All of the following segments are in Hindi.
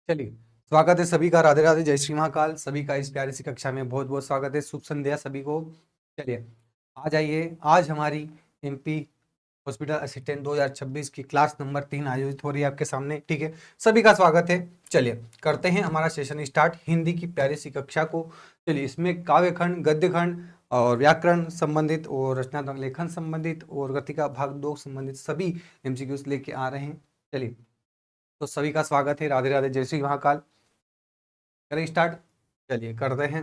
चलिए, स्वागत है सभी का। राधे राधे, जय श्री महाकाल। सभी का इस प्यारी सी कक्षा में बहुत बहुत स्वागत है। शुभ संध्या सभी को। चलिए आ जाइए। आज हमारी एमपी हॉस्पिटल असिस्टेंट 2026 की क्लास नंबर 3 आयोजित हो रही है आपके सामने। ठीक है, सभी का स्वागत है। चलिए करते हैं हमारा सेशन स्टार्ट हिंदी की प्यारी सी कक्षा को। चलिए, इसमें काव्य खंड, गद्य खंड और व्याकरण संबंधित और रचनात्मक लेखन संबंधित और गतिका भाग 2 संबंधित सभी एमसीक्यूज लेके आ रहे हैं। चलिए, तो सभी का स्वागत है। राधे राधे, जय श्री महाकाल। करें स्टार्ट। चलिए करते हैं।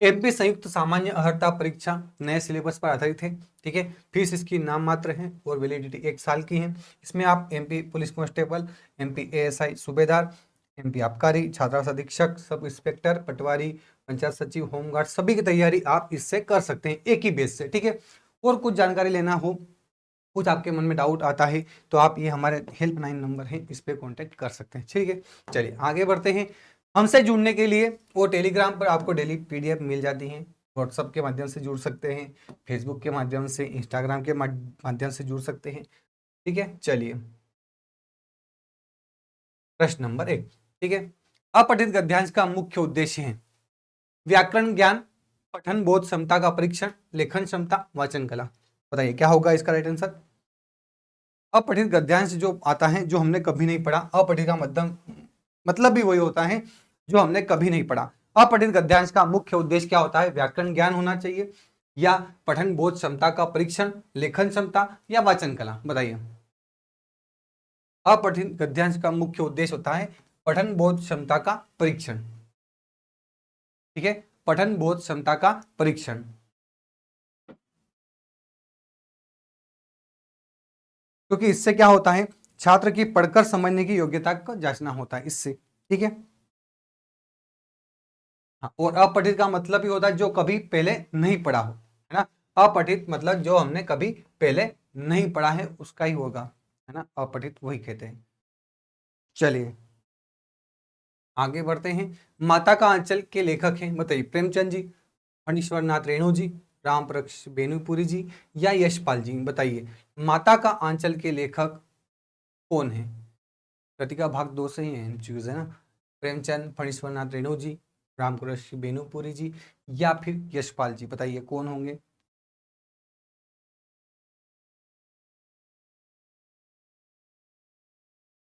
एमपी संयुक्त सामान्य अर्हता परीक्षा नए सिलेबस पर आधारित है। ठीक है, फीस इसकी नाम मात्र है और वैलिडिटी 1 साल की है। इसमें आप MP police constable, MP ASI सूबेदार, एमपी आबकारी, छात्रावास अधीक्षक, सब इंस्पेक्टर, पटवारी, पंचायत सचिव, होमगार्ड सभी की तैयारी आप इससे कर सकते हैं एक ही बेस से। ठीक है, और कुछ जानकारी लेना हो, कुछ आपके मन में डाउट आता है तो आप ये हमारे हेल्पलाइन नंबर है, इस पे कांटेक्ट कर सकते हैं। ठीक है, चलिए आगे बढ़ते हैं। हमसे जुड़ने के लिए वो टेलीग्राम पर आपको डेली पीडीएफ मिल जाती हैं। व्हाट्सएप के माध्यम से जुड़ सकते हैं, फेसबुक के माध्यम से, इंस्टाग्राम के माध्यम से जुड़ सकते हैं। ठीक है, चलिए प्रश्न नंबर 1। ठीक है, अपठित गद्यांश का मुख्य उद्देश्य है व्याकरण ज्ञान, पठन बोध क्षमता का परीक्षण, लेखन क्षमता, वाचन कला। बताइए क्या होगा इसका राइट आंसर। अपठित गद्यांश जो आता है, जो हमने कभी नहीं पढ़ा। अपठित का मतलब भी वही होता है जो हमने कभी नहीं पढ़ा। अपठित गद्यांश का मुख्य उद्देश्य क्या होता है? व्याकरण ज्ञान होना चाहिए, या पठन बोध क्षमता का परीक्षण, लेखन क्षमता, या वाचन कला। बताइए। अपठित गद्यांश का मुख्य उद्देश्य होता है पठन बोध क्षमता का परीक्षण। ठीक है, पठन बोध क्षमता का परीक्षण। क्योंकि इससे क्या होता है, छात्र की पढ़कर समझने की योग्यता को जांचना होता है इससे। ठीक है, हाँ, और अपठित का मतलब ही होता है जो कभी पहले नहीं पढ़ा हो, है ना। अपठित मतलब जो हमने कभी पहले नहीं पढ़ा है उसका ही होगा, है ना। अपठित वही कहते हैं। चलिए आगे बढ़ते हैं। माता का आंचल के लेखक हैं, बताइए। प्रेमचंद जी, फणीश्वर नाथ रेणु जी, रामप्रक्ष बेनुपुरी जी, या यशपाल जी। बताइए माता का आंचल के लेखक कौन है? कृतिका भाग 2 से ही चूज है ना। प्रेमचंद, फणीश्वर नाथ रेणु जी, रामकृष्ण बेनुपुरी जी, या फिर यशपाल जी। बताइए कौन होंगे?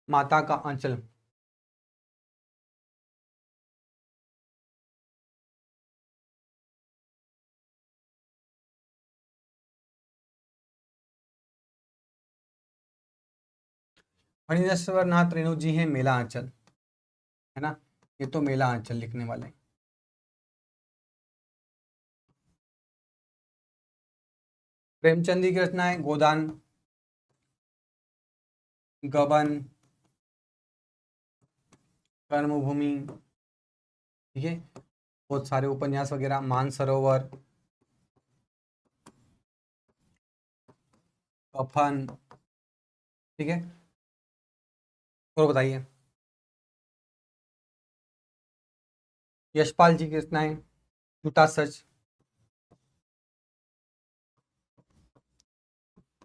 माता का आंचल। फणीश्वर नाथ रेणु जी हैं मेला आंचल, है ना। ये तो मेला आंचल लिखने वाले। प्रेमचंद जी की रचनाएं गोदान, गबन, कर्मभूमि, ठीक है, बहुत सारे उपन्यास वगैरह, मानसरोवर, कफन। ठीक है, और बताइए। यशपाल जी की रचनाएं झूठा सच,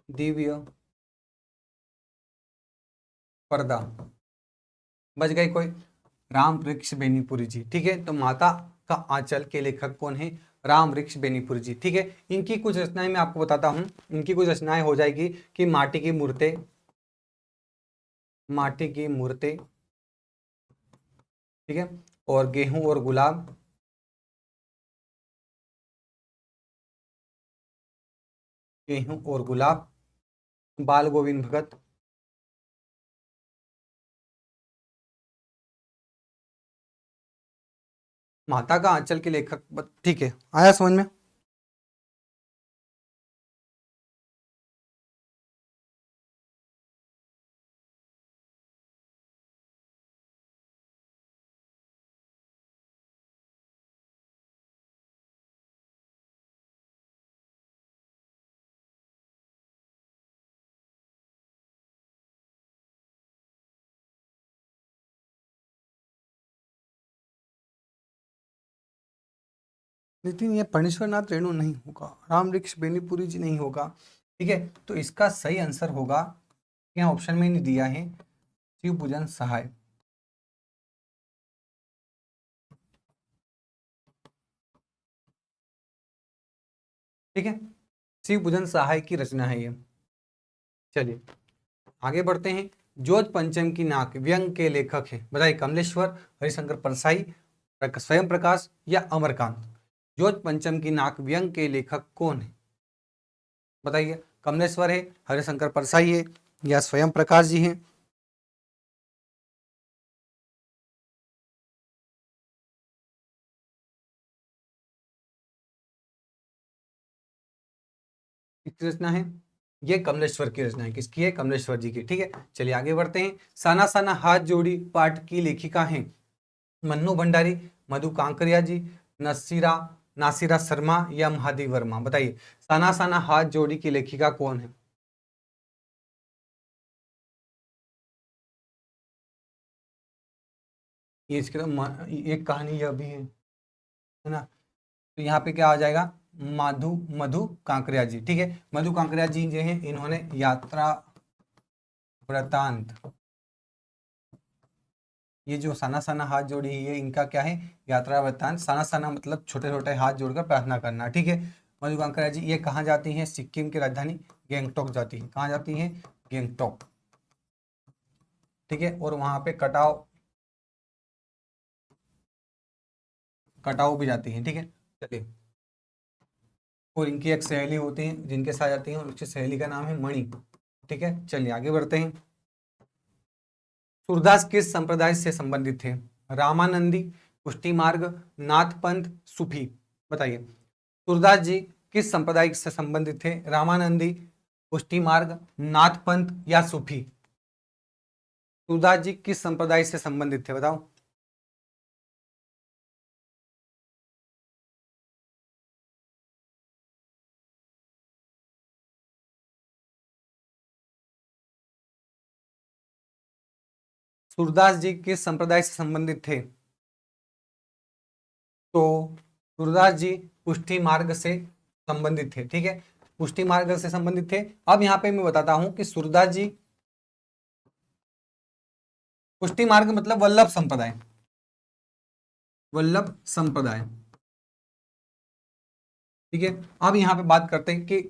दिव्य, पर्दा। बच गई कोई? राम वृक्ष बेनीपुरी जी। ठीक है, तो माता का आंचल के लेखक कौन है? राम वृक्ष बेनीपुरी जी। ठीक है, इनकी कुछ रचनाएं मैं आपको बताता हूं। इनकी कुछ रचनाएं हो जाएगी कि माटी की मूर्तें, माटी की मूर्तें, ठीक है, और गेहूं और गुलाब, गेहूं और गुलाब, बाल गोविंद भगत, माता का आंचल के लेखक। ठीक है, आया समझ में? नितिन, ये फणीश्वर नाथ रेणु नहीं होगा, राम वृक्ष बेनीपुरी जी नहीं होगा। ठीक है, तो इसका सही आंसर होगा, यहाँ ऑप्शन में नहीं दिया है, शिव पूजन सहाय। ठीक है, शिव भोजन सहाय की रचना है ये। चलिए आगे बढ़ते हैं। जोध पंचम की नाक व्यंग के लेखक हैं, बताइए कमलेश्वर, हरिशंकर परसाई, स्वयं प्रकाश या अमरकांत। जोध पंचम की नाक व्यंग के लेखक कौन है, बताइए कमलेश्वर है, हरिशंकर परसाई है या स्वयं प्रकाश जी हैं। किसकी रचना है, ये कमलेश्वर की रचना है। किसकी है, कमलेश्वर जी की। ठीक है, चलिए आगे बढ़ते हैं। साना साना हाथ जोड़ी पाठ की लेखिका हैं मन्नू भंडारी, मधु कांकरिया जी, नसीरा नासिरा शर्मा या महादेव वर्मा। बताइए साना साना हाथ जोड़ी की लेखिका कौन है। ये इसके एक कहानी यह भी है ना। तो यहाँ पे क्या आ जाएगा, मधु मधु कांकरिया जी। ठीक है, मधु कांकरिया जी जो हैं इन्होंने यात्रा वृतांत, ये जो साना साना हाथ जोड़ी है ये इनका क्या है, यात्रा वृत्तांत। साना साना मतलब छोटे छोटे हाथ जोड़कर प्रार्थना करना। ठीक है, मधु कांकरिया जी ये कहाँ जाती हैं, सिक्किम की राजधानी गैंगटॉक जाती है। कहाँ जाती हैं, गैंगटॉक। ठीक है, और वहां पे कटाव कटाव भी जाती है। ठीक है, चलिए, और इनकी एक सहेली होती है जिनके साथ जाती है, और उसकी सहेली का नाम है मणि। ठीक है, चलिए आगे बढ़ते हैं। सूरदास किस संप्रदाय से संबंधित थे, रामानंदी, पुष्टि मार्ग, नाथ पंथ, सूफी। बताइए सूरदास जी किस संप्रदाय से संबंधित थे, रामानंदी, पुष्टि मार्ग, नाथ पंथ या सूफी। सूरदास जी किस संप्रदाय से संबंधित थे, बताओ। सूरदास जी किस संप्रदाय से संबंधित थे, तो सूरदास जी पुष्टि मार्ग से संबंधित थे। ठीक है, पुष्टि मार्ग से संबंधित थे। अब यहाँ पे मैं बताता हूं कि सूरदास जी पुष्टि मार्ग मतलब वल्लभ संप्रदाय, वल्लभ संप्रदाय। ठीक है, अब यहाँ पे बात करते हैं कि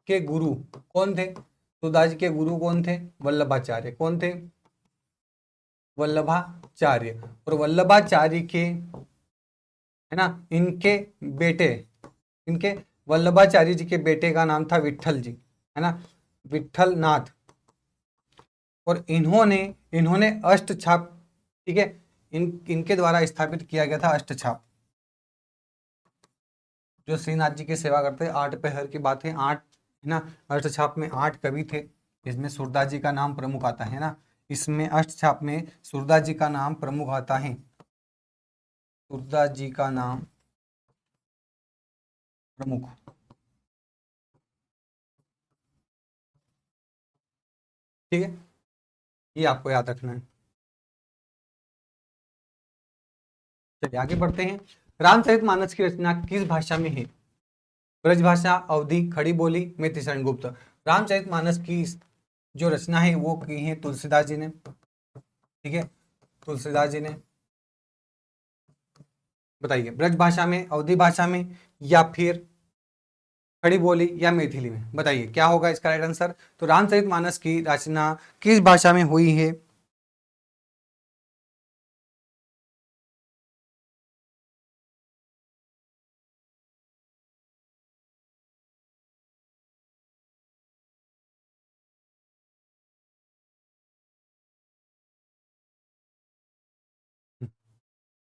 के गुरु कौन थे। सूरदास जी के गुरु कौन थे, वल्लभाचार्य। कौन थे, वल्लभाचार्य। और वल्लभाचार्य के, है ना, इनके बेटे, इनके वल्लभाचार्य जी के बेटे का नाम था विट्ठल जी, है ना, विट्ठल नाथ। और इन्होंने इन्होंने अष्ट छाप, ठीक है, इनके द्वारा स्थापित किया गया था अष्ट छाप। जो श्रीनाथ जी की सेवा करते हैं, 8 पहर की बात है, 8, है ना। अष्ट छाप में 8 कवि थे, इसमें सूरदास जी का नाम प्रमुख आता है ना। इसमें अष्ट छाप में सूरदास जी का नाम प्रमुख आता है, सूरदास जी का नाम प्रमुख। ठीक है, ये आपको याद रखना है। चलिए आगे बढ़ते हैं। रामचरितमानस की रचना किस भाषा में है, ब्रजभाषा, अवधी, खड़ी बोली, मैथिली शरण गुप्त। रामचरितमानस की जो रचना है वो की है तुलसीदास जी ने। ठीक है, तुलसीदास जी ने। बताइए ब्रजभाषा में, अवधी भाषा में, या फिर खड़ी बोली या मैथिली में। बताइए क्या होगा इसका राइट आंसर। तो रामचरितमानस की रचना किस भाषा में हुई है,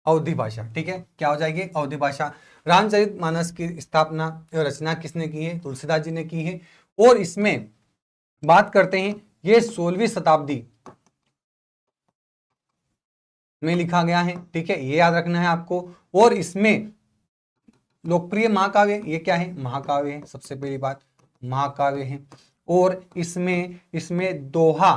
अवधी भाषा। ठीक है, क्या हो जाएगी, अवधी भाषा। रामचरितमानस की स्थापना रचना किसने की है, तुलसीदास जी ने की है। और इसमें बात करते हैं, ये 16वीं शताब्दी में लिखा गया है। ठीक है, ये याद रखना है आपको। और इसमें लोकप्रिय महाकाव्य ये क्या है, महाकाव्य है, सबसे पहली बात महाकाव्य है। और इसमें इसमें दोहा,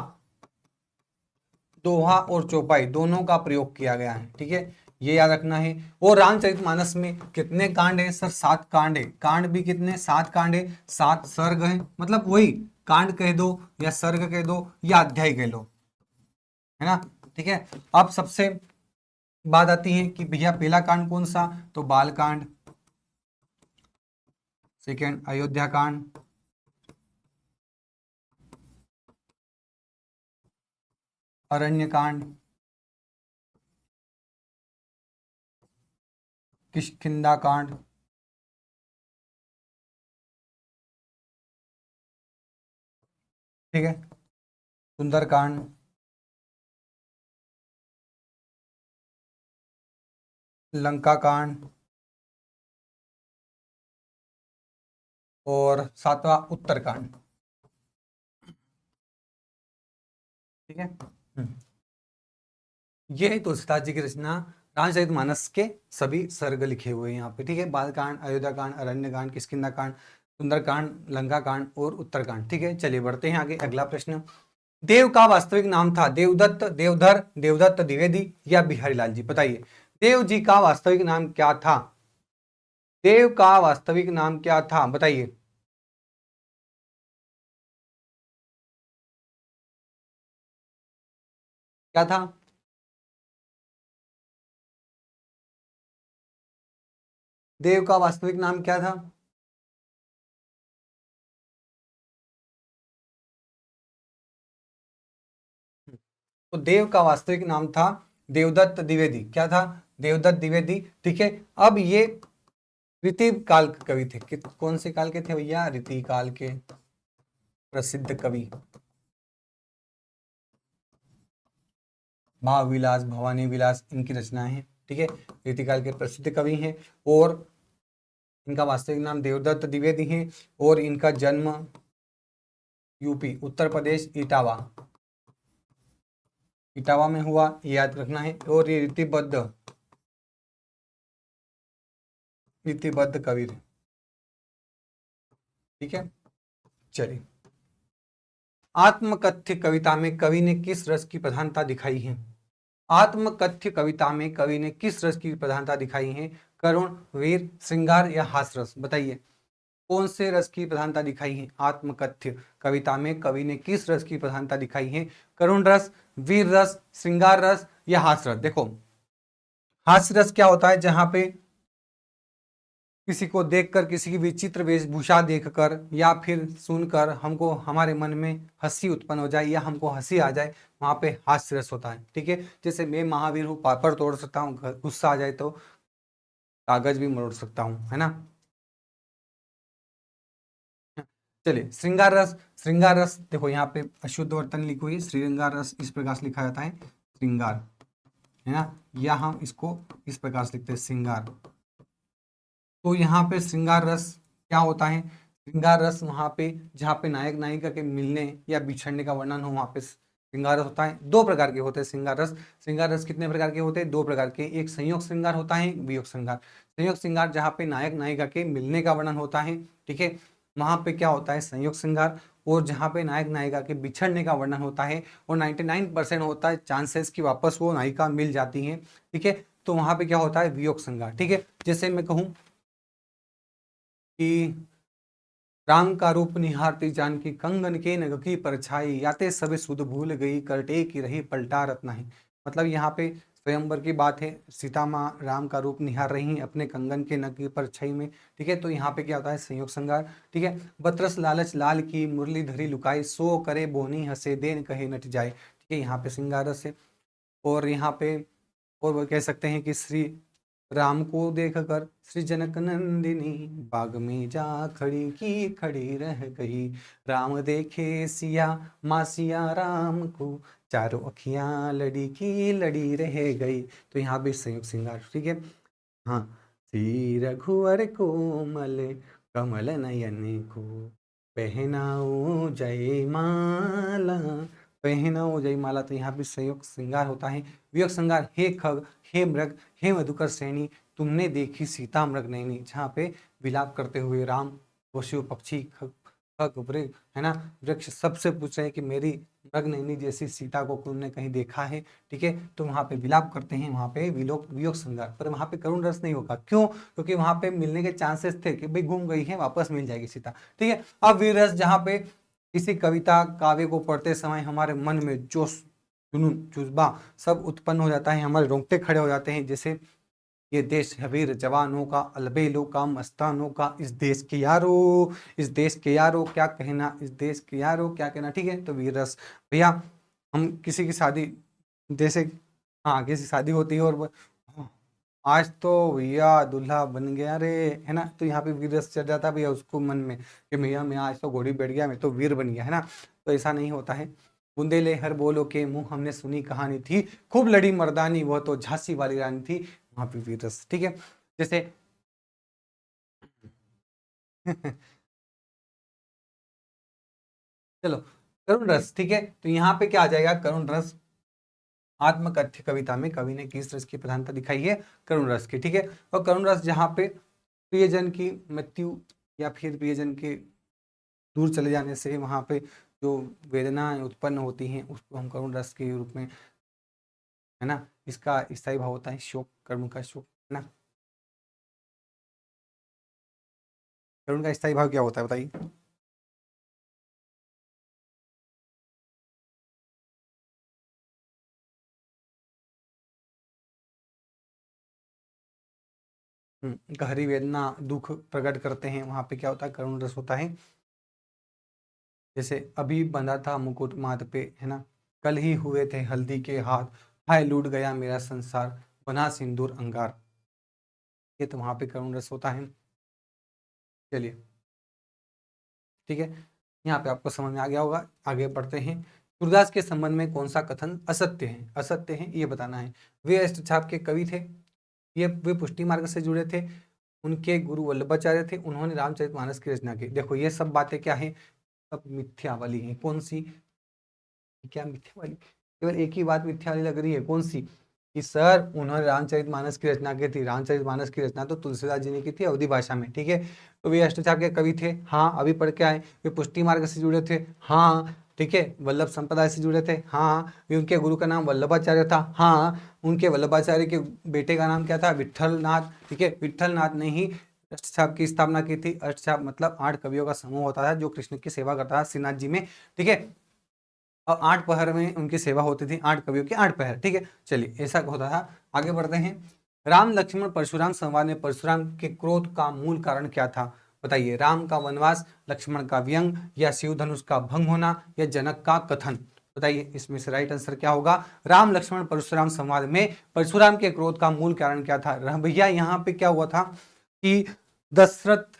दोहा और चौपाई दोनों का प्रयोग किया गया है। ठीक है, ये याद रखना है। और रामचरितमानस में कितने कांड हैं सर, 7 कांड है। कांड भी कितने, 7 कांड है, 7 सर्ग है, मतलब वही कांड कह दो या सर्ग कह दो या अध्याय कह लो, है ना। ठीक है, अब सबसे बात आती है कि भैया पहला कांड कौन सा, तो बाल कांड, सेकेंड अयोध्या कांड, अरण्य कांड, किष्किंधा कांड, ठीक है, सुंदरकांड, लंका कांड और सातवां उत्तरकांड। ठीक है, ये है तुलसीदास जी की रचना रामचरितमानस के सभी सर्ग लिखे हुए हैं यहाँ पे। ठीक है, बालकांड, अयोध्या कांड, अरण्य कांड, किष्किंधा कांड, सुंदरकांड, लंका कांड और उत्तरकांड। ठीक है, चलिए बढ़ते हैं आगे। अगला प्रश्न, देव का वास्तविक नाम था देवदत्त, देवधर, देवदत्त द्विवेदी या बिहारी लाल जी? बताइए, देव जी का वास्तविक नाम क्या था? देव का वास्तविक नाम क्या था, बताइए। क्या था? देव का वास्तविक नाम क्या था? तो देव का वास्तविक नाम था देवदत्त द्विवेदी। क्या था? देवदत्त द्विवेदी। ठीक है, अब ये रीति काल के कवि थे। कौन से काल के थे भैया? रीति काल के प्रसिद्ध कवि, महाविलास, भवानी विलास इनकी रचनाएं हैं। ठीक है, रीति काल के प्रसिद्ध कवि हैं और इनका वास्तविक नाम देवदत्त द्विवेदी है और इनका जन्म यूपी उत्तर प्रदेश इटावा, इटावा में हुआ, ये याद रखना है। और ये रीतिबद्ध कवि थे। ठीक है, चलिए, आत्मकथ्य कविता में कवि ने किस रस की प्रधानता दिखाई है? आत्मकथ्य कविता में कवि ने किस रस की प्रधानता दिखाई है? करुण, वीर, श्रृंगार या हास रस? बताइए, कौन से रस की प्रधानता दिखाई है? आत्मकथ्य कविता में कवि ने किस रस की प्रधानता दिखाई है? करुण रस, वीर रस, श्रृंगार रस या हास रस? देखो, हास्य रस क्या होता है? जहां पे किसी को देखकर, किसी की विचित्र वेशभूषा देखकर या फिर सुनकर हमको, हमारे मन में हंसी उत्पन्न हो जाए या हमको हंसी आ जाए, वहां पे हास्य रस होता है। ठीक है, जैसे मैं महावीर हूँ, पापड़ तोड़ सकता हूँ, गुस्सा आ जाए तो कागज भी मरोड़ सकता हूँ, है ना। चलिए, श्रृंगार रस। श्रृंगार रस देखो, यहाँ पे अशुद्ध वर्तन लिखी हुई है, श्रृंगार रस इस प्रकार से लिखा जाता है, श्रृंगार, है ना, या हम इसको इस प्रकार से लिखते हैं, श्रृंगार। तो यहाँ पे श्रृंगार रस क्या होता है? श्रृंगार रस वहाँ पे जहाँ पे नायक नायिका के मिलने या बिछड़ने का वर्णन हो, वहाँ पे श्रृंगार रस होता है। दो प्रकार के होते हैं श्रृंगार रस। श्रृंगार रस कितने प्रकार के होते हैं? दो प्रकार के। एक संयोग श्रृंगार होता है, एक वियोग श्रृंगार। संयोग श्रृंगार जहाँ पे नायक नायिका के मिलने का वर्णन होता है, ठीक है, वहाँ पे क्या होता है? संयोग श्रृंगार। और जहाँ पे नायक नायिका के बिछड़ने का वर्णन होता है और 99% होता है चांसेस कि वापस वो नायिका मिल जाती है, ठीक है, तो वहाँ पे क्या होता है? वियोग श्रृंगार। ठीक है, जैसे मैं कहूँ कि राम का रूप निहारती जानकी, कंगन के नग की परछाई, याते सबे सुध भूल गई, करटे की रही पलटा रत नहीं। मतलब यहाँ पे स्वयंवर की बात है, सीता माँ राम का रूप निहार रही हैं अपने कंगन के नग की परछाई में। ठीक है, तो यहाँ पे क्या होता है? संयोग श्रृंगार। ठीक है, बतरस लालच लाल की, मुरली धरी लुकाई, सो करे बोनी हंसे, देन कहे नट जाए। ठीक है, यहाँ पे श्रृंगार रस है। और यहाँ पे और वो कह सकते हैं कि श्री राम को देखकर श्री जनक नंदिनी, बाग में जा खड़ी की खड़ी रह गई, राम देखे सिया, माँ सिया राम को, चारों अखियां लड़ी की लड़ी रह गई। तो यहाँ भी संयोग श्रृंगार। ठीक है, हाँ, श्री रघुवर कोमल कमल नयन को, पहनाओ जयमाला, पहनाओ जयमाला। तो यहाँ भी संयोग श्रृंगार होता है। वियोग श्रृंगार, हे खग, हे मृग, हे मधुकर श्रेणी, तुमने देखी सीता मृग नयनी, जहाँ पे विलाप करते हुए राम, पशु पक्षी, खग खग वृक्ष, है ना, वृक्ष सबसे पूछ रहे हैं कि मेरी मृग नयनी जैसी सीता को तुमने कहीं देखा है। ठीक है, तो वहां पे विलाप करते हैं, वहां पे विलोक वियोग श्रृंगार। पर वहां पे करुण रस नहीं होगा। क्यों? क्योंकि वहां पे मिलने के चांसेस थे कि भाई गुम गई है, वापस मिल जाएगी सीता। ठीक है, अब वीर रस, जहाँ पे किसी कविता काव्य को पढ़ते समय हमारे मन में जोश, जुनून, जुज्बा सब उत्पन्न हो जाता है, हमारे रोंगटे खड़े हो जाते हैं। जैसे ये देश है वीर जवानों का, अलबेलों का, मस्तानों का, इस देश के यारो, इस देश के यारो क्या कहना, इस देश के यारो क्या कहना। ठीक है, तो वीर रस भैया, हम किसी की शादी, जैसे हाँ किसी शादी होती है और आज तो भैया दूल्हा बन गया रे, है ना, तो यहाँ पे वीर रस चढ़ जाता है भैया उसको मन में कि भैया मैं आज तो घोड़ी बैठ गया, मैं तो वीर बन गया, है ना। तो ऐसा नहीं होता है। बुंदेले हर बोलो के मुंह हमने सुनी कहानी थी, खूब लड़ी मर्दानी वह तो झांसी वाली रानी थी, वहां पे वीर रस। ठीक है, जैसे चलो करुण रस, ठीक है, तो यहाँ पे क्या आ जाएगा, करुण रस। आत्मकथ्य कविता में कवि ने किस रस की प्रधानता दिखाई है, करुण रस की। ठीक है, और करुण रस जहाँ पे प्रियजन की मृत्यु या फिर प्रियजन के दूर चले जाने से वहां पे जो वेदनाएं उत्पन्न होती हैं उसको हम करुण रस के रूप में, है ना, इसका स्थायी भाव होता है शोक, करुण का शोक, है ना। करुण का स्थायी भाव क्या होता है बताइए। गहरी वेदना दुख प्रकट करते हैं, वहां पे क्या होता है, करुण रस होता है। जैसे अभी बंधा था मुकुट माथ पे, है ना, कल ही हुए थे हल्दी के हाथ, हाय लूट गया मेरा संसार, बना सिंदूर अंगार। ये तो वहां पे करुण रस होता है। चलिए ठीक है, यहाँ पे आपको समझ में आ गया होगा, आगे बढ़ते हैं। सूरदास के संबंध में कौन सा कथन असत्य है, असत्य है ये बताना है। वे अष्टछाप के कवि थे, ये वे पुष्टि मार्ग से जुड़े थे, उनके गुरु वल्लभाचार्य थे, उन्होंने रामचरितमानस की रचना की। देखो ये सब बातें क्या है, सब मिथ्या वाली है। कौन सी, क्या मिथ्या वाली, केवल एक ही बात मिथ्या वाली लग रही है, कौन सी, कि सर उन्होंने रामचरितमानस की रचना की थी। रामचरितमानस की रचना तो तुलसीदास जी ने की थी अवधी भाषा में। ठीक है, तो वे अष्टचाप के कवि थे, हाँ अभी पढ़ के आए। वे पुष्टि मार्ग से जुड़े थे, हाँ ठीक है, वल्लभ संप्रदाय से जुड़े थे, हाँ वे, उनके गुरु का नाम वल्लभाचार्य था, हाँ उनके वल्लभाचार्य के बेटे का नाम क्या था, विट्ठल नाथ। ठीक है, विट्ठल नाथ ने ही अष्टचाप की स्थापना की थी। अष्टचाप मतलब 8 कवियों का समूह होता था जो कृष्ण की सेवा करता था श्रीनाथ जी में। ठीक है, और 8 पहर में उनकी सेवा होती थी, 8 कवियों के 8 पहर। ठीक है, चलिए ऐसा होता था। आगे बढ़ते हैं। राम लक्ष्मण परशुराम संवाद में परशुराम के क्रोध का मूल कारण क्या था, बताइए। राम का वनवास, लक्ष्मण का व्यंग, या शिव धनुष का भंग होना, या जनक का कथन, बताइए इसमें से राइट आंसर क्या होगा। राम लक्ष्मण परशुराम संवाद में परशुराम के क्रोध का मूल कारण क्या था भैया, यहाँ पे क्या हुआ था कि दशरथ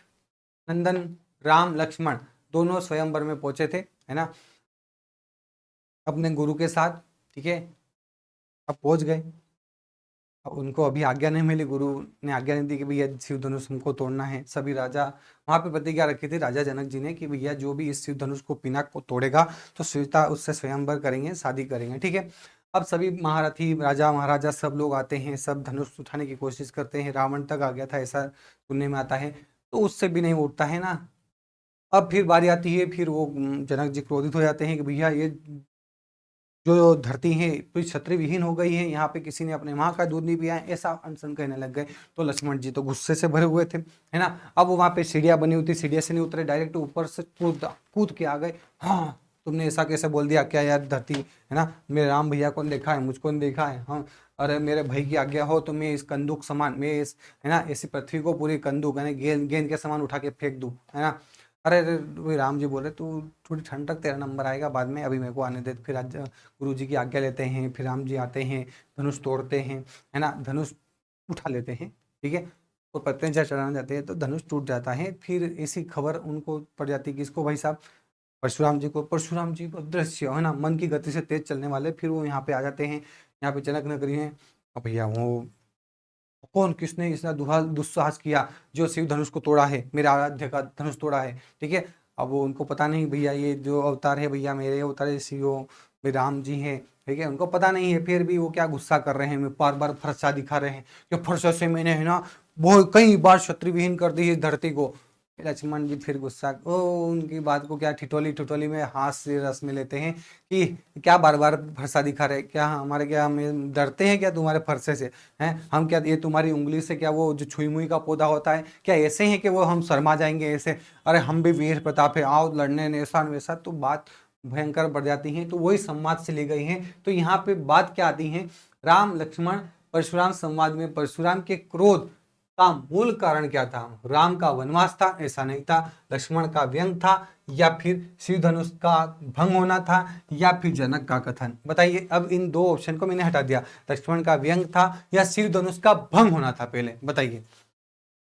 नंदन राम लक्ष्मण दोनों स्वयंवर में पहुंचे थे, है ना, अपने गुरु के साथ। ठीक है, अब पहुंच गए, अब उनको अभी आज्ञा नहीं मिली, गुरु ने आज्ञा नहीं दी कि भैया शिव धनुष हमको तोड़ना है। सभी राजा वहां पे प्रतिज्ञा रखी थी राजा जनक जी ने कि भैया जो भी इस शिव धनुष को पिनाक को तोड़ेगा तो सीता उससे स्वयंवर करेंगे, शादी करेंगे। ठीक है, अब सभी महारथी राजा महाराजा सब लोग आते हैं, सब धनुष उठाने की कोशिश करते हैं, रावण तक आ गया था ऐसा सुनने में आता है, तो उससे भी नहीं उठता है ना। अब फिर बारी आती है, फिर वो जनक जी क्रोधित हो जाते हैं कि भैया ये जो धरती है पूरी छतरी विहीन हो गई है, यहाँ पे किसी ने अपने माँ का दूध नहीं पिया है, ऐसा अनशन कहने लग गए। तो लक्ष्मण जी तो गुस्से से भरे हुए थे, है ना। अब वो वहाँ पे सीढ़ियाँ बनी हुई थी, सीढ़िया से नहीं उतरे, डायरेक्ट ऊपर से कूद कूद के आ गए। हाँ तुमने ऐसा कैसे बोल दिया, क्या यार धरती, है ना, मेरे राम भैया को देखा है, मुझको नहीं देखा है, हाँ अरे मेरे भाई की आज्ञा हो तो मैं इस कंदूक समान, मैं इस, है ना, ऐसी पृथ्वी को पूरी कंदूक यानी गेंद गेंद के समान उठा के फेंक दूं, है ना। अरे अरे वही राम जी बोले तू थोड़ी ठंड तक तेरा नंबर आएगा बाद में, अभी मेरे को आने दे। फिर आज गुरु जी की आज्ञा लेते हैं, फिर राम जी आते हैं, धनुष तोड़ते हैं, है ना, धनुष उठा लेते हैं। ठीक है, और पत्ते जब चढ़ाने जाते हैं तो धनुष टूट जाता है। फिर ऐसी खबर उनको पड़ जाती है किसको भाई साहब, परशुराम जी को। परशुराम जी को दृश्य, है ना, मन की गति से तेज चलने वाले, फिर वो यहाँ पे आ जाते हैं, यहाँ पे जनक नगरी है। अब भैया वो कौन, किसने इतना दुस्साहस किया जो शिव धनुष को तोड़ा है, मेरे आराध्य का धनुष तोड़ा है। ठीक है, अब वो उनको पता नहीं भैया ये जो अवतार है भैया मेरे अवतार है शिव मेरे राम जी हैं। ठीक है, उनको पता नहीं है, फिर भी वो क्या गुस्सा कर रहे हैं, बार बार फरसा दिखा रहे हैं कि फरसा से मैंने, है ना, बहुत कई बार क्षत्रिविहीन कर दी इस धरती को। लक्ष्मण जी फिर गुस्सा, ओ उनकी बात को क्या ठिठोली ठिठोली में हास्य रस में लेते हैं कि क्या बार बार फरसा दिखा रहे, क्या हमारे, क्या हमें डरते हैं क्या तुम्हारे फरसे से, हैं हम क्या ये तुम्हारी उंगली से क्या वो जो छुई मुई का पौधा होता है क्या ऐसे हैं कि वो हम शर्मा जाएंगे ऐसे, अरे हम भी वीर प्रताप है आओ लड़ने ऐसा वैसा, तो बात भयंकर बढ़ जाती है। तो वही संवाद से ली गई है। तो यहाँ पे बात क्या आती है, राम लक्ष्मण परशुराम संवाद में परशुराम के क्रोध का मूल कारण क्या था? राम का वनवास था? ऐसा नहीं था। लक्ष्मण का व्यंग था, या फिर शिव धनुष का भंग होना था, या फिर जनक का कथन? बताइए। अब इन दो ऑप्शन को मैंने हटा दिया। लक्ष्मण का व्यंग था या शिव धनुष का भंग होना था? पहले बताइए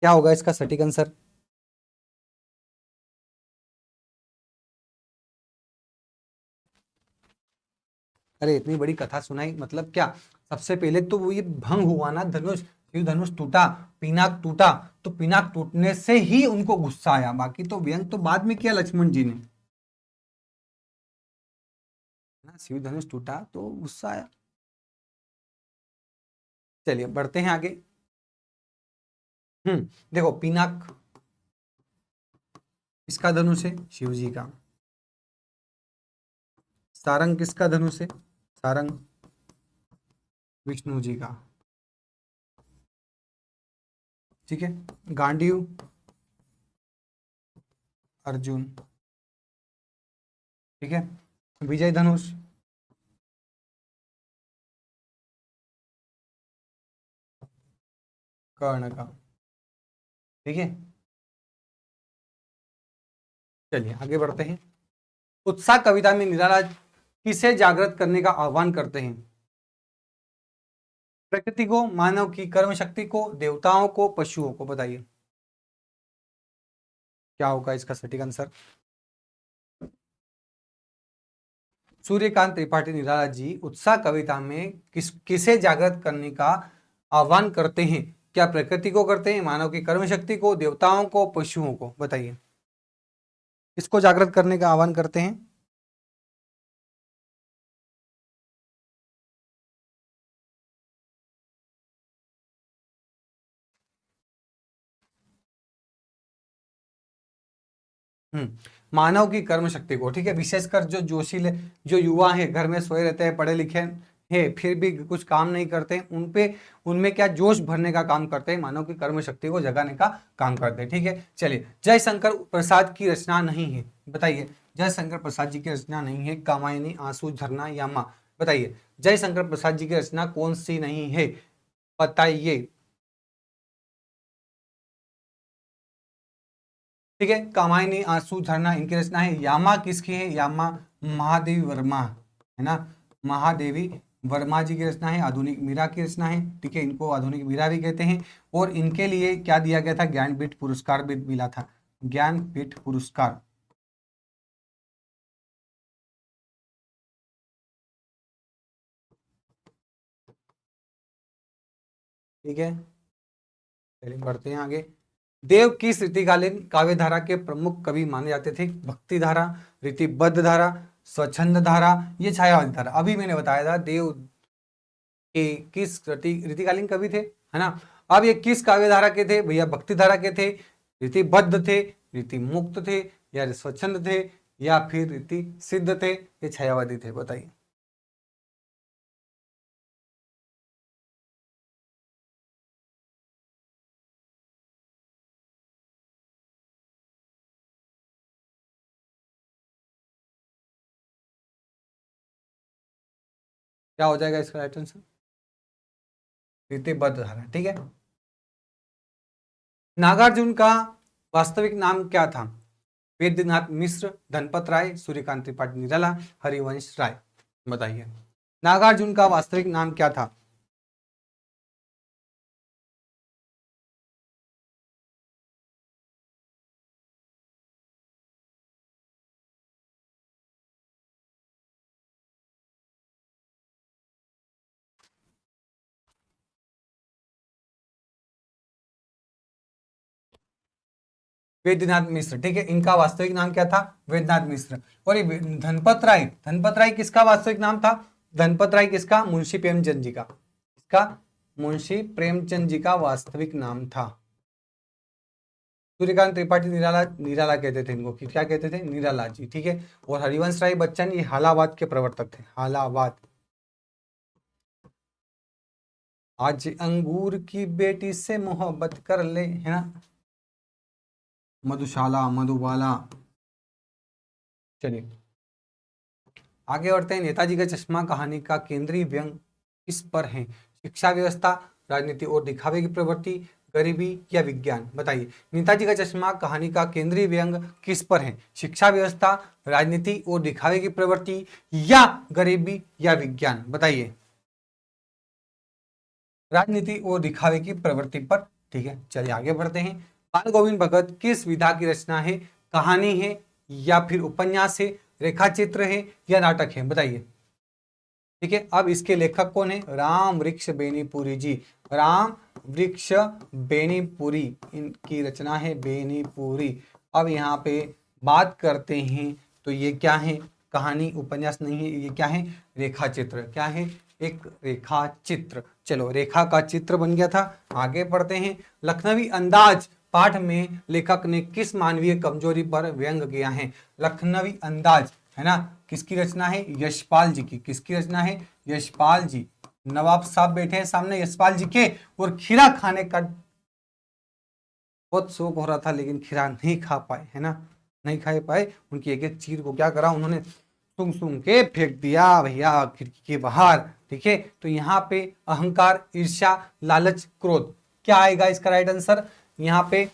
क्या होगा इसका सटीक आंसर। अरे इतनी बड़ी कथा सुनाई, मतलब क्या? सबसे पहले तो वो ये भंग हुआ ना, धनुष, शिव धनुष टूटा, पिनाक टूटा, तो पिनाक टूटने से ही उनको गुस्सा आया। बाकी तो व्यंग तो बाद में किया लक्ष्मण जी ने ना, शिव धनुष टूटा तो गुस्सा आया। चलिए बढ़ते हैं आगे। देखो, पिनाक किसका धनुष है? शिव जी का। सारंग किसका धनुष है? सारंग विष्णु जी का। ठीक है। गांडीव अर्जुन। ठीक है। विजय धनुष कर्ण का। ठीक है। चलिए आगे बढ़ते हैं। उत्साह कविता में निराला किसे जागृत करने का आह्वान करते हैं? प्रकृति को, मानव की कर्म शक्ति को, देवताओं को, पशुओं को? बताइए क्या होगा इसका सटीक आंसर। सूर्यकांत त्रिपाठी निराला जी उत्साह कविता में किसे जागृत करने का आह्वान करते हैं? क्या प्रकृति को करते हैं, मानव की कर्म शक्ति को, देवताओं को, पशुओं को? बताइए किसको जागृत करने का आह्वान करते हैं? मानव की कर्म शक्ति को। ठीक है। विशेषकर जो जोशीले, जो युवा है, घर में सोए रहते हैं, पढ़े लिखे हैं, फिर भी कुछ काम नहीं करते हैं, उनमें क्या जोश भरने का काम करते हैं, मानव की कर्म शक्ति को जगाने का काम करते हैं। ठीक है। चलिए, जयशंकर प्रसाद की रचना नहीं है? बताइए जयशंकर प्रसाद जी की रचना नहीं है। कामायनी, आंसू, झरना, यामा? बताइए जयशंकर प्रसाद जी की रचना कौन सी नहीं है? बताइए। ठीक है। कामायनी, आंसू, झरना इनकी रचना है। यामा किसकी है? यामा महादेवी वर्मा है ना, महादेवी वर्मा जी की रचना है। आधुनिक मीरा की रचना है। ठीक है। इनको आधुनिक मीरा भी कहते हैं। और इनके लिए क्या दिया गया था? ज्ञानपीठ पुरस्कार भी मिला था, ज्ञानपीठ पुरस्कार। ठीक है। चलिए बढ़ते हैं आगे। देव किस रीतिकालीन काव्यधारा के प्रमुख कवि माने जाते थे? भक्ति धारा, रीतिबद्ध धारा, स्वच्छंद धारा, ये छायावादी धारा? अभी मैंने बताया था देव के किस रीतिकालीन कवि थे, है ना। अब ये किस काव्यधारा के थे भैया? भक्ति धारा के थे, रीतिबद्ध थे, रीति मुक्त थे, या स्वच्छंद थे, या फिर रीति सिद्ध थे, ये छायावादी थे? बताइए। क्या हो जाएगा इसका राइट आंसर? रीतिबद्ध धारा। ठीक है। नागार्जुन का वास्तविक नाम क्या था? वेद्यनाथ मिश्र, धनपत राय, सूर्यकांत त्रिपाठी निराला, हरिवंश राय? बताइए नागार्जुन का वास्तविक नाम क्या था? वेद्यनाथ मिश्र। ठीक है। इनका वास्तविक नाम क्या था? वेद्यनाथ मिश्र। और ये धनपत राय, धनपत राय किसका वास्तविक नाम था? धनपत राय किसका? मुंशी प्रेमचंद जी का। इसका मुंशी प्रेमचंद जी का वास्तविक नाम था। सूर्यकांत त्रिपाठी निराला, निराला कहते थे इनको, कि क्या कहते थे? निराला जी। ठीक है। और हरिवंश राय बच्चन ये हालावाद के प्रवर्तक थे, हालावाद। आज अंगूर की बेटी से मोहब्बत कर ले, है ना, मधुशाला, मधुबाला। चलिए आगे बढ़ते हैं। नेताजी का चश्मा कहानी का केंद्रीय व्यंग किस पर है? शिक्षा व्यवस्था, राजनीति और दिखावे की प्रवृत्ति, गरीबी या विज्ञान? बताइए। नेताजी का चश्मा कहानी का केंद्रीय व्यंग किस पर है? शिक्षा व्यवस्था, राजनीति और दिखावे की प्रवृत्ति, या गरीबी या विज्ञान? बताइए। राजनीति और दिखावे की प्रवृत्ति पर। ठीक है, चलिए आगे बढ़ते हैं। बाल गोविंद भगत किस विधा की रचना है? कहानी है या फिर उपन्यास है, रेखा चित्र है या नाटक है? बताइए। ठीक है, अब इसके लेखक कौन है? राम वृक्ष बेनीपुरी जी। राम वृक्ष बेनीपुरी, इनकी रचना है बेनीपुरी। अब यहाँ पे बात करते हैं तो ये क्या है? कहानी उपन्यास नहीं है, ये क्या है? रेखा चित्र। क्या है? एक रेखा चित्र। चलो, रेखा का चित्र बन गया था। आगे पढ़ते हैं। लखनवी अंदाज पाठ में लेखक ने किस मानवीय कमजोरी पर व्यंग किया है? लखनवी अंदाज है ना, किसकी रचना है? यशपाल जी की। किसकी रचना है? यशपाल जी। नवाब साहब बैठे हैं सामने यशपाल जी के, और खीरा खाने का बहुत शौक हो रहा था, लेकिन खीरा नहीं खा पाए, है ना, नहीं खा पाए। उनकी एक एक चीज को क्या करा उन्होंने? सूंघ सूंघ के फेंक दिया भैया खिड़की के बाहर। ठीक है, तो यहाँ पे अहंकार, ईर्ष्या, लालच, क्रोध, क्या आएगा इसका राइट आंसर? यहाँ पे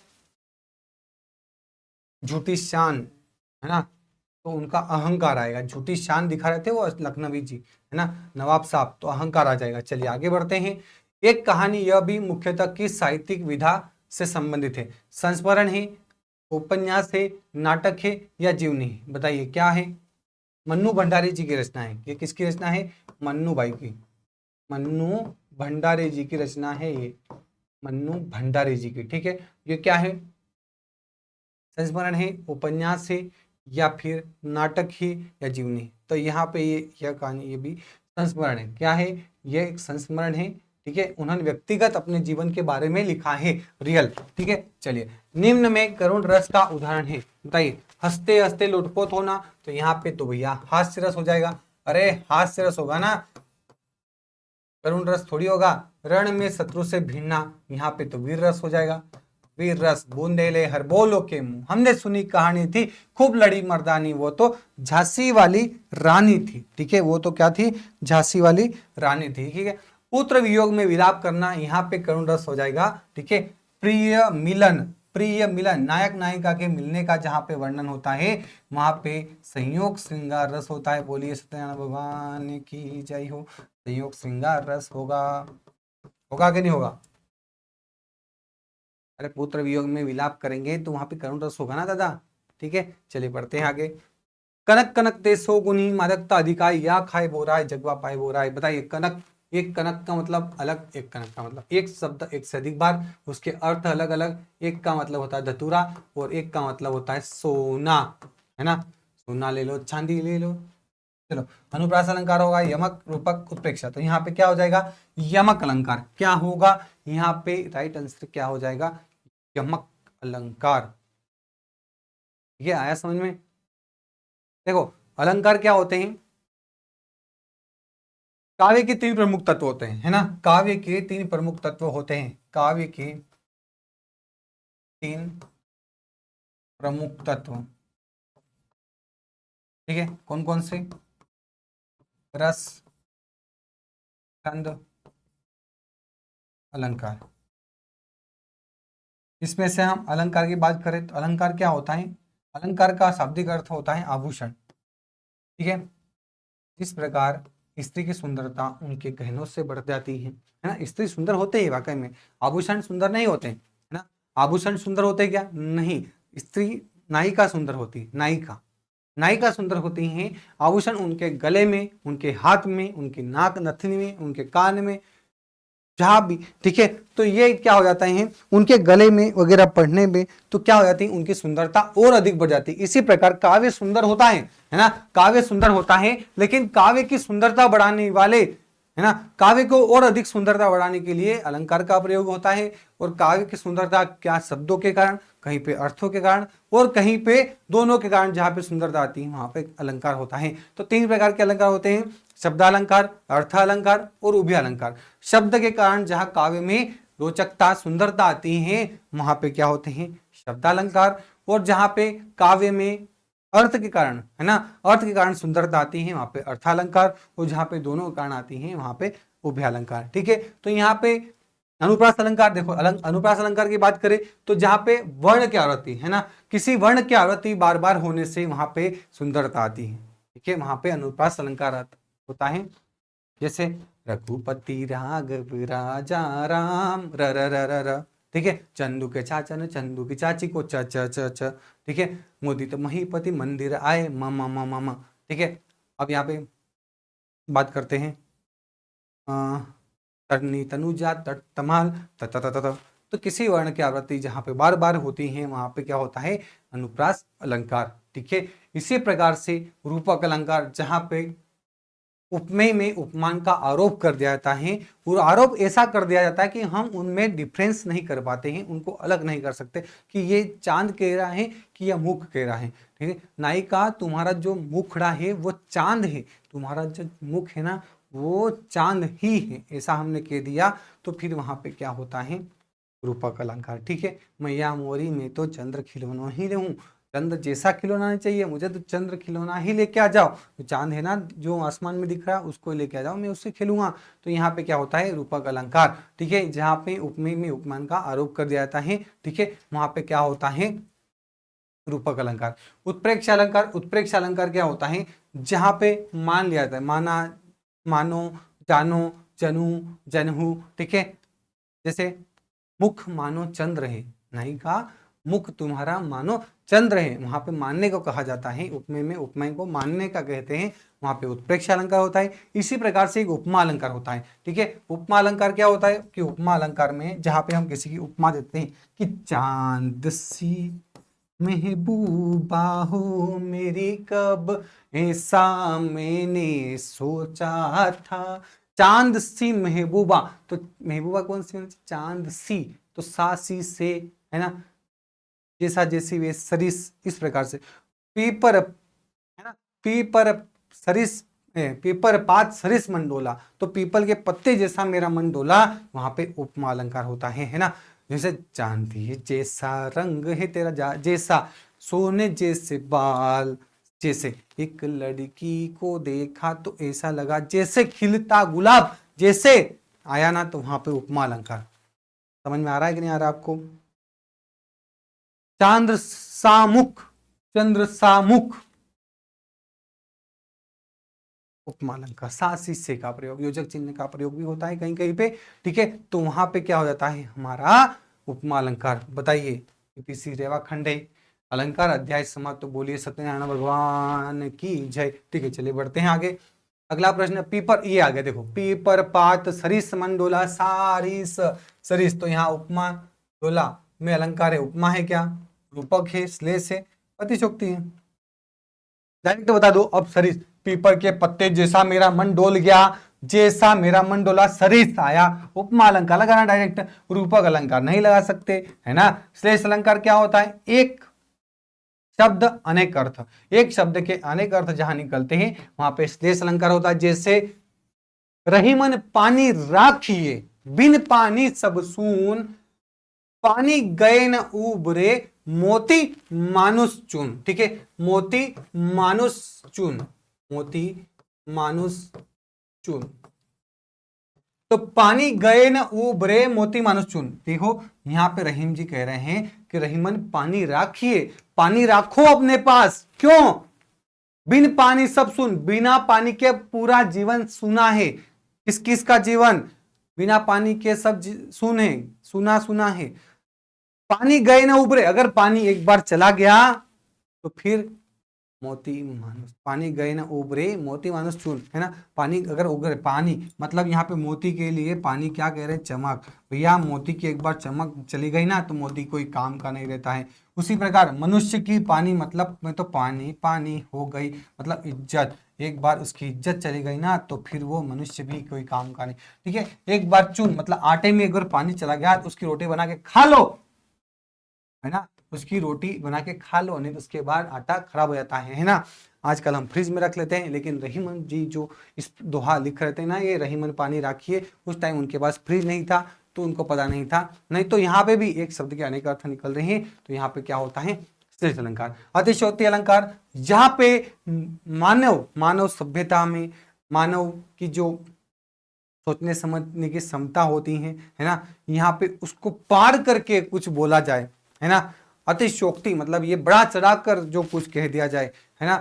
झूठी शान, है ना, तो उनका अहंकार आएगा। झूठी शान दिखा रहे थे वो लखनवी जी, है ना, नवाब साहब, तो अहंकार आ जाएगा। चलिए आगे बढ़ते हैं। एक कहानी यह भी मुख्यतः किस साहित्यिक विधा से संबंधित है? संस्मरण है, उपन्यास है, नाटक है या जीवनी है? बताइए क्या है? मन्नू भंडारी जी की रचना है। ये किसकी रचना है? मन्नू भाई की, मन्नू भंडारी जी की रचना है ये, मन्नू भंडारी जी की। ठीक है, ये क्या है? संस्मरण है, उपन्यास है या फिर नाटक है या जीवनी? तो यहाँ पे ये यह कहानी, ये भी संस्मरण है। क्या है? ये एक संस्मरण है। ठीक है, उन्होंने व्यक्तिगत अपने जीवन के बारे में लिखा है, रियल। ठीक है, चलिए। निम्न में करुण रस का उदाहरण है, बताइए। हंसते हंसते लुटपोत होना, तो यहाँ पे तो भैया हास्य रस हो जाएगा। अरे हास्य रस होगा ना, करुण रस थोड़ी होगा। रण में शत्रु से भिड़ना, यहाँ पे तो वीर रस हो जाएगा। वीर रस, बूंदेले हर बोलो के मुंह, हमने सुनी कहानी थी खूब लड़ी मर्दानी, वो तो झांसी वाली रानी थी। ठीक है, वो तो क्या थी? झांसी वाली रानी थी। ठीक है, पुत्र वियोग में विलाप करना, यहाँ पे करुण रस हो जाएगा। ठीक है, प्रिय मिलन, प्रिय मिलन, नायक नायिका के मिलने का जहां पे वर्णन होता है वहां पे संयोग श्रृंगार रस होता है। बोलिए सत्यनारायण भगवान की जय हो। संयोग श्रृंगार रस होगा, होगा कि नहीं होगा? अरे पुत्र वियोग में विलाप करेंगे तो वहां पे करुण रस होगा ना दादा। ठीक है, चलिए बढ़ते हैं आगे। कनक कनक ते सो गुनी मादकता अधिकाई, या खाए बोराय जगवा पाए बोराय? बताइए। कनक, एक कनक का मतलब अलग, एक कनक का मतलब एक शब्द एक से अधिक बार, उसके अर्थ अलग अलग। एक का मतलब होता है धतूरा और एक का मतलब होता है सोना, है ना, सोना ले लो, चांदी ले लो। चलो, अनुप्रास अलंकार होगा यमक, रूपक, उत्प्रेक्षा। तो यहाँ पे क्या हो जाएगा? यमक अलंकार। क्या होगा यहाँ पे? राइट आंसर क्या हो जाएगा? यमक अलंकार। ठीक है, आया समझ में? देखो, अलंकार क्या होते हैं? काव्य के तीन प्रमुख तत्व होते हैं, है ना, काव्य के तीन प्रमुख तत्व होते हैं। काव्य के तीन प्रमुख तत्व, ठीक है, कौन कौन से? रस, छंद, अलंकार। इसमें से हम अलंकार की बात करें तो अलंकार क्या होता है? अलंकार का शाब्दिक अर्थ होता है आभूषण। ठीक है, जिस प्रकार स्त्री की सुंदरता उनके गहनों से बढ़ जाती है ना, स्त्री सुंदर होते ही वाकई में, आभूषण सुंदर नहीं होते, है ना। आभूषण सुंदर होते क्या? नहीं, स्त्री नायिका सुंदर होती, नायिका, नायिका सुंदर होती हैं। आभूषण उनके गले में, उनके हाथ में, उनकी नाक नथनी में, उनके कान में, जहां भी। ठीक है, तो ये क्या हो जाता है उनके गले में वगैरह पढ़ने में, तो क्या हो जाती है उनकी सुंदरता और अधिक बढ़ जाती है। इसी प्रकार काव्य सुंदर होता है ना, काव्य सुंदर होता है, लेकिन काव्य की सुंदरता बढ़ाने वाले, है ना, काव्य को और अधिक सुंदरता बढ़ाने के लिए अलंकार का प्रयोग होता है। और काव्य की सुंदरता क्या? शब्दों के कारण, कहीं पे अर्थों के कारण, और कहीं पे दोनों के कारण। जहां पे सुंदरता आती है वहां पे अलंकार होता है। तो तीन प्रकार के अलंकार होते हैं, शब्दालंकार, अर्थालंकार और उभयालंकार। शब्द के कारण जहां काव्य में रोचकता, सुंदरता आती है वहां पे क्या होते हैं? शब्दालंकार। और जहां पे काव्य में अर्थ के कारण, है ना, अर्थ के कारण सुंदरता आती है वहां पे अर्थालंकार। और जहां पे दोनों के कारण आती है वहां पे उभय अलंकार। ठीक है, तो यहाँ पे अनुप्रास अलंकार देखो, अनुप्रास अलंकार की बात करें तो जहां पे वर्ण की आवृत्ति है ना, किसी वर्ण की आवृत्ति बार बार होने से वहां पे सुंदरता आती है। ठीक है, वहां पे अनुप्रास अलंकार होता है। जैसे रघुपति राघव राजा राम र र र र र। ठीक है, चंदू के चाचा ने चंदू की चाची को च च च च। ठीक है, मुदित महीपति मंदिर आए म म म म म। ठीक है, अब यहाँ पे बात करते हैं तरनी तनुजा तट तमाल तत तत तत। तो किसी वर्ण की आवृत्ति जहां पे बार बार होती है वहां पे क्या होता है, अनुप्रास अलंकार। ठीक है, इसी प्रकार से रूपक अलंकार जहां पे उपमेय में उपमान का आरोप कर दिया जाता है, और आरोप ऐसा कर दिया जाता है कि हम उनमें डिफरेंस नहीं कर पाते हैं, उनको अलग नहीं कर सकते कि ये चांद कह रहा है कि यह मुख कह रहा है। ठीक है, नायिका तुम्हारा जो मुखड़ा है वो चांद है, तुम्हारा जो मुख है ना वो चांद ही है, ऐसा हमने कह दिया तो फिर वहां पे क्या होता है, रूपक अलंकार। ठीक है, मैया मोरी में तो चंद्र खिलौना ही रहूं, चंद्र जैसा खिलौना नहीं चाहिए मुझे, तो चंद्र खिलौना ही लेके आ जाओ, तो चांद है ना जो आसमान में दिख रहा है उसको लेके आ जाओ, मैं उससे खेलूंगा। तो यहाँ पे क्या होता है, रूपक अलंकार। ठीक है, जहाँ पे उपमेय में उपमान का आरोप कर दिया जाता है, ठीक है, वहां पे क्या होता है, रूपक अलंकार। उत्प्रेक्ष अलंकार, उत्प्रेक्ष अलंकार क्या होता है, जहां पे मान लिया जाता है, माना, मानो, जानो, जनू, जनहू। ठीक है, जैसे मुख मानो चंद्र है, नहीं का मुख तुम्हारा मानो चंद्र है, वहां पे मानने को कहा जाता है, उपमेय में उपमेय को मानने का कहते हैं, वहां पे उत्प्रेक्ष अलंकार होता है। इसी प्रकार से एक उपमा अलंकार होता है। ठीक है, उपमा अलंकार क्या होता है कि उपमा अलंकार में जहां पे हम किसी की उपमा देते हैं कि चांद सी महबूबा हो मेरी कब ऐसा मैंने सोचा था, चांद सी महबूबा, तो महबूबा कौन सी होनी चाहिए, चांद सी, तो सा सी से है ना, जैसा जैसी वे सरिस, इस प्रकार से पीपर है ना, पीपर सरिस, पीपर पात सरिस मन डोला, तो पीपल के पत्ते जैसा मेरा मन डोला, वहां पे उपमा अलंकार होता है ना। जैसे चांदी जैसा रंग है तेरा जैसा, सोने जैसे बाल, जैसे एक लड़की को देखा तो ऐसा लगा जैसे खिलता गुलाब, जैसे आया ना, तो वहां पे उपमा अलंकार। समझ में आ रहा है कि नहीं आ रहा आपको। चांद्र सामुख, चंद्र सामुख, उपमा अलंकार। सा से का प्रयोग, योजक चिन्ह का प्रयोग भी होता है कहीं कहीं पे। ठीक है, तो वहां पे क्या हो जाता है हमारा उपमा अलंकार। बताइए, पीसी रेवा खंडे अलंकार अध्याय समाप्त। तो बोलिए सत्यनारायण भगवान की जय। ठीक है, चलिए बढ़ते हैं आगे। अगला प्रश्न, पीपर, ये आ गया देखो, पीपर पात सरिस मंडोला सारिस, सरिस, तो यहाँ उपमा डोला में अलंकार है, उपमा है क्या, रूपक है, श्लेष है, अतिशोक्ति है। डायरेक्ट बता दो अब, सरिस, पीपर के पत्ते जैसा मेरा मन डोल गया, जैसा मेरा मन डोला, सरिस आया, उपमा अलंकार लगाना डायरेक्ट, रूपक अलंकार नहीं लगा सकते है ना। श्लेष अलंकार क्या होता है, एक शब्द अनेक अर्थ, एक शब्द के अनेक अर्थ जहां निकलते हैं वहां पे श्लेष अलंकार होता है। जैसे रहीमन पानी राखिए, बिन पानी सब सून, पानी गए न उबरे, मोती मानुष चून। ठीक है, मोती मानुष चून, मोती मानुष चून, तो पानी गए न उबरे मोती मानुष चून। देखो यहां पे रहीम जी कह रहे हैं कि रहीमन पानी राखिए, पानी राखो अपने पास, क्यों, बिन पानी सब सुन, बिना पानी के पूरा जीवन सुना है, किस किस का जीवन, बिना पानी के सब सुन है, सुना सुना है। पानी गए ना उबरे, अगर पानी एक बार चला गया तो फिर मोती मानुष, पानी गए ना उबरे मोती मानुष चून, है ना। पानी अगर उगरे, पानी मतलब यहाँ पे मोती के लिए पानी क्या कह रहे हैं, चमक, भैया मोती की एक बार चमक चली गई ना तो मोती कोई काम का नहीं रहता है। उसी प्रकार मनुष्य की पानी मतलब में तो पानी पानी हो गई, मतलब इज्जत, एक बार उसकी इज्जत चली गई ना तो फिर वो मनुष्य भी कोई काम का नहीं। ठीक है, एक बार चून मतलब आटे में एक बार पानी चला गया तो उसकी रोटी बना के खा लो, है ना, उसकी रोटी बना के खा लो, नहीं तो उसके बाद आटा खराब हो जाता है ना। आजकल हम फ्रिज में रख लेते हैं, लेकिन रहीमन जी जो इस दोहा लिख रहे थे ना, ये रहीमन पानी राखिए, उस टाइम उनके पास फ्रिज नहीं था तो उनको पता नहीं था। नहीं तो यहाँ पे भी एक शब्द के अनेक अर्थ निकल रहे हैं, तो यहाँ पे क्या होता है, श्लेष अलंकार। अतिशयोक्ति अलंकार, जहाँ पे मानव, मानव सभ्यता में मानव की जो सोचने समझने की क्षमता होती है ना, यहाँ पे उसको पार करके कुछ बोला जाए, है ना, अतिशयोक्ति मतलब ये बड़ा चढ़ाकर जो कुछ कह दिया जाए, है ना,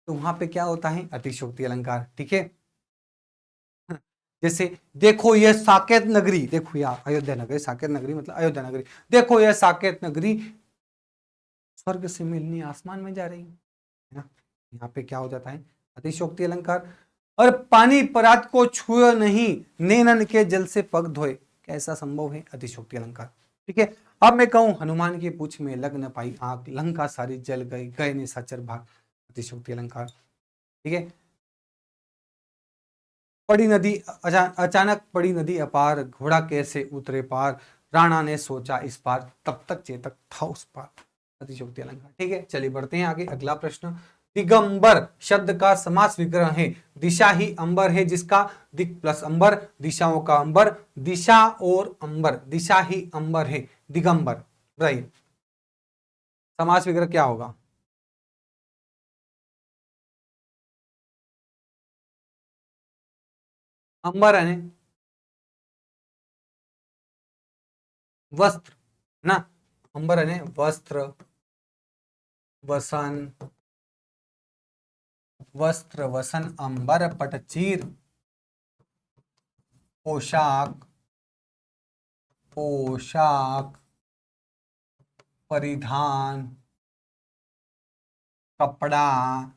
तो वहां पे क्या होता है, अतिशयोक्ति अलंकार। ठीक है, जैसे देखो ये साकेत नगरी, देखो यार अयोध्या नगरी, साकेत नगरी मतलब अयोध्या नगरी, देखो ये साकेत नगरी स्वर्ग से मिलनी आसमान में जा रही है ना, यहाँ पे क्या हो जाता है, अतिशयोक्ति अलंकार। और पानी परात को छुए नहीं, नैनन के जल से पग धोए, कैसा संभव है, अतिशयोक्ति अलंकार। ठीक है, अब मैं कहूं हनुमान की पूछ में लग न पाई आग, लंका सारी जल गई, गए निशाचर भाग, अतिशयोक्ति अलंकार। ठीक है, पड़ी नदी अचानक पड़ी नदी अपार, घोड़ा कैसे उतरे पार, राणा ने सोचा इस पार, तब तक चेतक था उस पार, अतिशयोक्ति अलंकार। ठीक है, चलिए बढ़ते हैं आगे, अगला प्रश्न। दिगंबर शब्द का समास विग्रह है, दिशा ही अंबर है जिसका, दिक प्लस अंबर, दिशाओं का अंबर, दिशा और अंबर, दिशा ही अंबर है, दिगंबर। बताइए समास विग्रह क्या होगा। अंबर है वस्त्र ना, अंबर है वस्त्र, वसन, वस्त्र वसन अंबर पटचीर, पोशाक, पोशाक, परिधान, कपड़ा।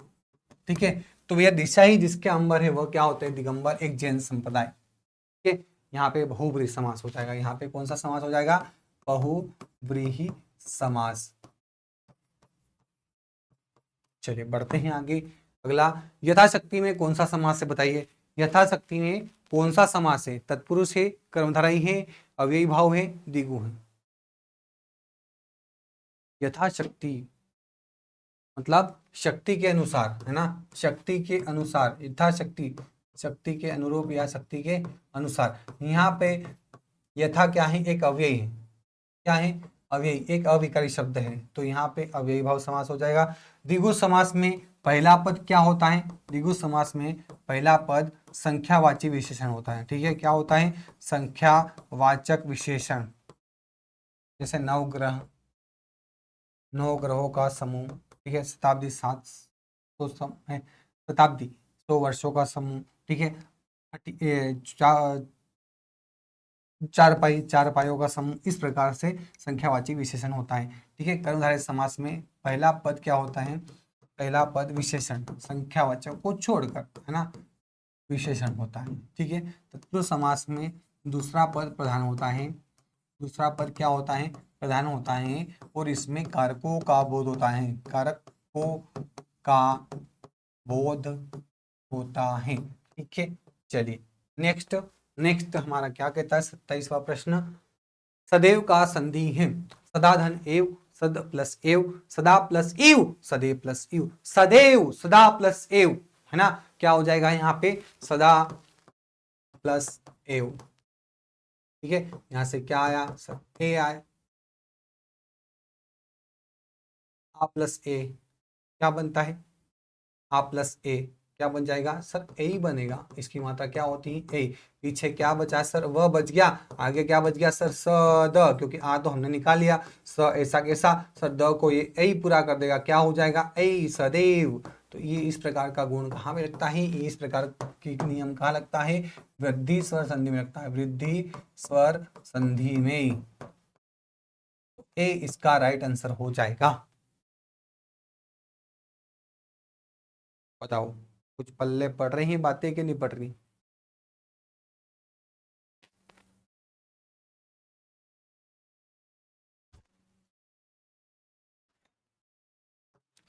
ठीक है, तो भैया दिशा ही जिसके अंबर है वह क्या होते हैं, दिगंबर, एक जैन संप्रदाय। ठीक है, यहाँ पे बहुब्रीहि समास हो जाएगा, यहाँ पे कौन सा समास हो जाएगा, बहुब्रीहि समास। चलिए बढ़ते हैं आगे, अगला, यथाशक्ति में कौन सा समास है बताइए, यथाशक्ति में कौन सा समास है, तत्पुरुष है, कर्मधारय है, अव्ययी भाव है, द्विगु है। यथाशक्ति मतलब शक्ति के अनुसार, है ना, शक्ति के अनुसार, यथाशक्ति, शक्ति के अनुरूप या शक्ति के अनुसार। यहाँ पे यथा क्या है, एक अव्ययी है, क्या है, अव्ययी, एक अविकारी शब्द है, तो यहाँ पे अव्ययी भाव समास हो जाएगा। द्विगु समास में पहला पद क्या होता है, द्विगु समास में पहला पद संख्यावाची विशेषण होता है। ठीक है, क्या होता है, संख्यावाचक विशेषण, जैसे नवग्रह, नौ ग्रहों का समूह। ठीक है, शताब्दी 700 है, शताब्दी 100 वर्षों का समूह। ठीक है, चार पाइयों का समूह, इस प्रकार से संख्यावाची विशेषण होता है। ठीक है, कर्मधारय समास में पहला पद क्या होता है, पहला पद विशेषण, संख्यावाचक को छोड़कर, है ना, विशेषण होता है। ठीक है, तत्पुरुष समास में दूसरा पद प्रधान होता है, दूसरा पद क्या होता है, प्रधान होता है, और इसमें कारकों का बोध होता है, कारकों का बोध होता है। ठीक है, चलिए नेक्स्ट, नेक्स्ट हमारा क्या कहता है, 27वां प्रश्न। सदैव का संधि है, सदा धन एव, सद प्लस एव, सदा प्लस इव, सदैव प्लस इव, सदैव, सदा प्लस एव, है ना, क्या हो जाएगा यहाँ पे, सदा प्लस एव। ठीक है, यहां से क्या आया सर, ए आया, आ प्लस ए क्या बनता है, आ प्लस ए क्या बन जाएगा सर, ए ही बनेगा, इसकी मात्रा क्या होती है, ए, पीछे क्या बचा सर, वह बच गया, आगे क्या बच गया सर, स द, क्योंकि आ तो हमने निकाल लिया, स ऐसा कैसा सर, द को ये ए ही पूरा कर देगा, क्या हो जाएगा, ए सदैव। तो ये इस प्रकार का गुण कहाँ में लगता है, ये इस प्रकार की नियम कहाँ लगता है, वृद्धि स्वर संधि में लगता है, वृद्धि स्वर संधि में, ए इसका राइट आंसर हो जाएगा। बताओ कुछ पल्ले पड़ रही हैं बातें कि नहीं पड़ रही।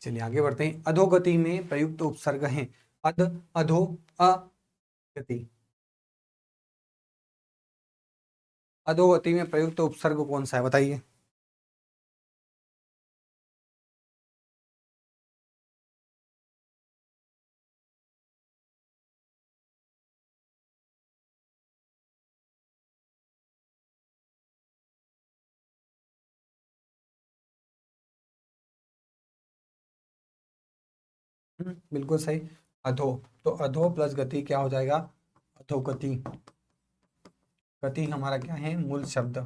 चलिए आगे बढ़ते हैं, अधोगति में प्रयुक्त उपसर्ग हैं, अध, अधो, अगति, अधोगति में प्रयुक्त उपसर्ग कौन सा है बताइए। बिल्कुल सही, अधो, तो अधो प्लस गति क्या हो जाएगा, अधोगति, गति हमारा क्या है, मूल शब्द।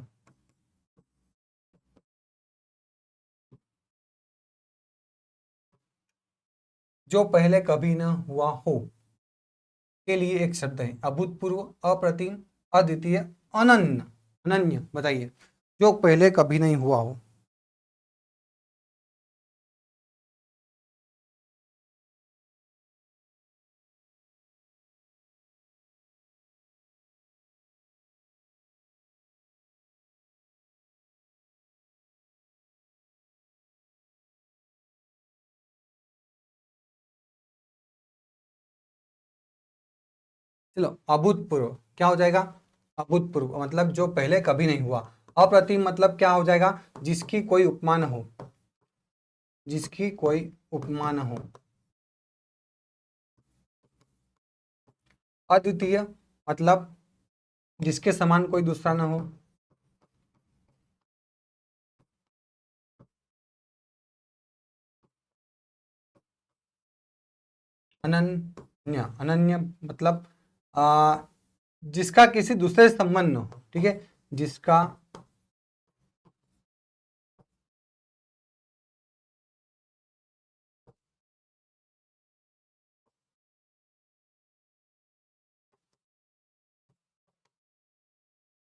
जो पहले कभी न हुआ हो के लिए एक शब्द है, अभूतपूर्व, अप्रतिम, अद्वितीय, अनन्य। अनन्य बताइए, जो पहले कभी नहीं हुआ हो। चलो, अभूतपूर्व क्या हो जाएगा, अभूतपूर्व मतलब जो पहले कभी नहीं हुआ। अप्रतिम मतलब क्या हो जाएगा, जिसकी कोई उपमा न हो, जिसकी कोई उपमा न हो। अद्वितीय मतलब जिसके समान कोई दूसरा ना हो। अनन्य, अनन्य मतलब आ, जिसका किसी दूसरे से संबंध न हो, ठीक है, जिसका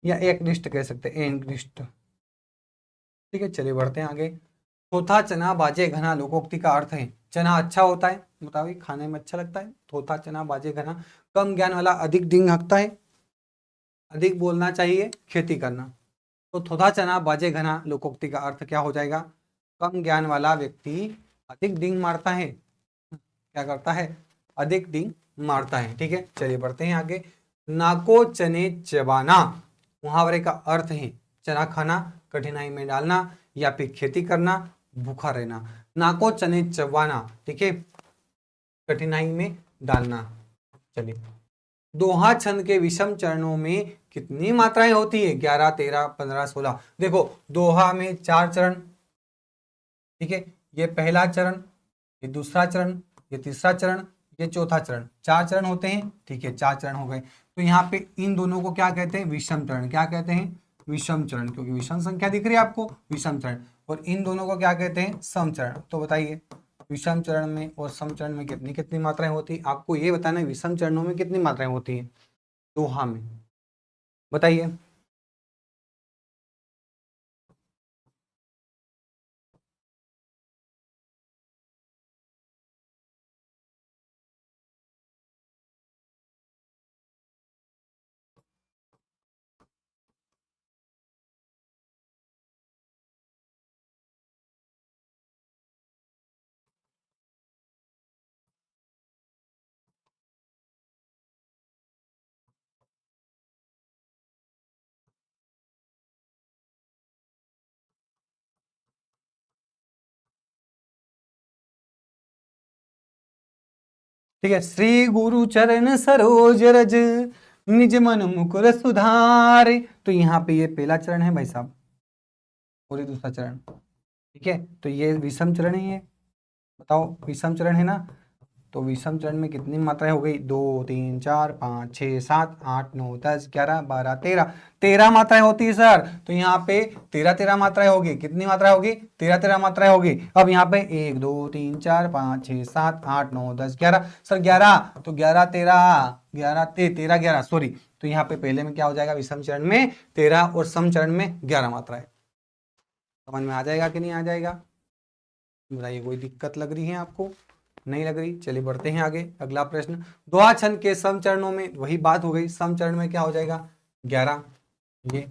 या एक निष्ठ कह सकते हैं, एक निष्ठ। ठीक है, चलिए बढ़ते हैं आगे। थोथा चना बाजे घना लोकोक्ति का अर्थ है, चना अच्छा होता है, बताओ खाने में अच्छा लगता है। थोथा चना बाजे घना, कम ज्ञान वाला अधिक डिंग हकता है, अधिक बोलना चाहिए खेती करना। तो थोथा चना बाजे घना लोकोक्ति का अर्थ क्या हो जाएगा, कम ज्ञान वाला व्यक्ति अधिक डिंग मारता है, क्या करता है, अधिक डिंग मारता है। ठीक है, चलिए बढ़ते हैं आगे। नाको चने चबाना, मुहावरे का अर्थ है चना खाना, कठिनाई में डालना, या फिर खेती करना, भूखा रहना। नाको चने चबाना, ठीक है, कठिनाई में डालना। चलिए, दोहा छंद के विषम चरणों में कितनी मात्राएं होती है, 11, 13, 15, 16। देखो, दोहा में 4 चरण, ठीक है, ये पहला चरण, ये दूसरा चरण, ये तीसरा चरण, ये चौथा चरण, 4 चरण होते हैं। ठीक है, 4 चरण हो गए। तो यहाँ पे इन दोनों को क्या कहते हैं, विषम चरण। क्या कहते हैं, विषम चरण, क्योंकि विषम संख्या दिख रही है आपको, विषम चरण। और इन दोनों को क्या कहते हैं, सम चरण। तो बताइए, विषम चरण में और सम चरण में कितनी कितनी मात्राएं होती है, आपको ये बताना है विषम चरणों में कितनी मात्राएं होती है दोहा में, बताइए। ठीक है, श्री गुरु चरण सरोज रज, निज मन मुकुर सुधारे। तो यहाँ पे ये पहला चरण है भाई साहब, और ये दूसरा चरण। ठीक है, तो ये विषम चरण है, ये बताओ विषम चरण है ना। तो विषम चरण में कितनी मात्राएं हो गई, 2, 3, 4, 5, 6, 7, 8, 9, 10, 11, 12, 13, 13 मात्राएं होती है सर। तो यहाँ पे 13 मात्राएं होगी, कितनी मात्राएं होगी, 13 मात्राएं होगी। अब यहाँ पे 1, 2, 3, 4, 5, 6, 7, 8, 9, 10, 11, सर 11, तो 11, 13, 11, 13, 11, सॉरी। तो यहाँ पे पहले में क्या हो जाएगा, विषम चरण में 13 और सम चरण में 11 मात्राएं। समझ में आ जाएगा कि नहीं आ जाएगा, बताइए, कोई दिक्कत लग रही है आपको, नहीं लग रही। चलिए बढ़ते हैं आगे, अगला प्रश्न। दोहा छंद के सम चरणों में वही बात हो गई, सम चरण में क्या हो जाएगा, 11, ये